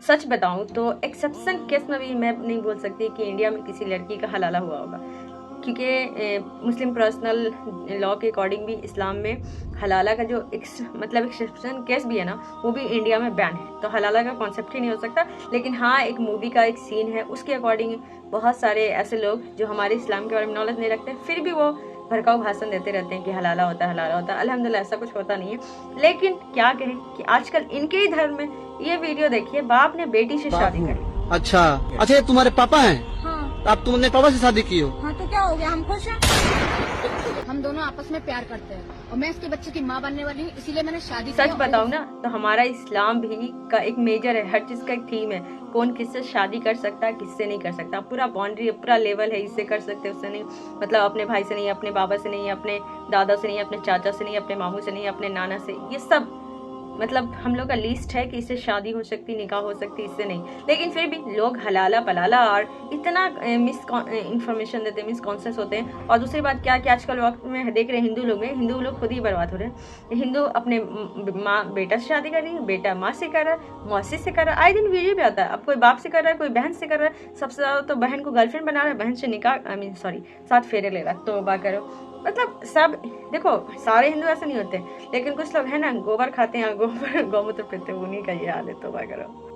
सच बताऊं तो exception case में भी मैं नहीं बोल सकती कि इंडिया में किसी लड़की का हलाला हुआ होगा, क्योंकि मुस्लिम पर्सनल लॉ के अकॉर्डिंग भी इस्लाम में हलाला का जो मतलब एक्सेप्शन केस भी है ना, वो भी इंडिया में बैन है। तो हलाला का कॉन्सेप्ट ही नहीं हो सकता। लेकिन हाँ, एक मूवी का एक सीन है, उसके अकॉर्डिंग बहुत सारे ऐसे लोग जो हमारे इस्लाम के बारे में नॉलेज नहीं रखते, फिर भी वो भड़काऊ भाषण देते रहते हैं कि हलाला होता है, हलाला होता है। अल्हम्दुलिल्लाह ऐसा कुछ होता नहीं है। लेकिन क्या कहें कि आजकल इनके ही धर्म में ये वीडियो देखिए, बाप ने बेटी से शादी कर ली। अच्छा अच्छा, ये तुम्हारे पापा हैं? हाँ। तो अब तुमने पापा से शादी की हो? हाँ तो क्या हो गया, हम खुश हैं। हम दोनों आपस में प्यार करते हैं और मैं इसके बच्चे की माँ बनने वाली हूँ, इसीलिए मैंने शादी की। सच बताऊं ना तो हमारा इस्लाम भी का एक मेजर है, हर चीज का एक थीम है। कौन किससे शादी कर सकता है, किससे नहीं कर सकता, पूरा बाउंड्री है, पूरा लेवल है। इससे कर सकते, उससे नहीं, मतलब अपने भाई से नहीं, अपने बाबा से नहीं, अपने दादा से नहीं, अपने चाचा से नहीं, अपने मामू से नहीं, अपने नाना से। ये सब मतलब हम लोग का लिस्ट है कि इससे शादी हो सकती, निकाह हो सकती, इससे नहीं। लेकिन फिर भी लोग हलाला पलाला और इतना मिस इन्फॉर्मेशन देते हैं, मिसकॉन्सेप्ट होते हैं। और दूसरी बात क्या कि आजकल वक्त में देख रहे हैं हिंदू लोग खुद ही बर्बाद हो रहे हैं। हिंदू अपने माँ बेटा से शादी कर रही है, बेटा माँ से कर रहा है, मौसी से कर रहा है। आए दिन वीडियो पे आता है, अब कोई बाप से कर रहा है, कोई बहन से कर रहा है। सबसे ज्यादा तो बहन को गर्लफ्रेंड बना रहा है, बहन से निकाह साथ फेरे ले रहा है। तौबा करो। मतलब सब देखो, सारे हिंदू ऐसे नहीं होते, लेकिन कुछ लोग है ना, गोबर खाते हैं, गोबर गौमूत्र पीते हैं, उन्हीं का ये हाल है। तौबा करो।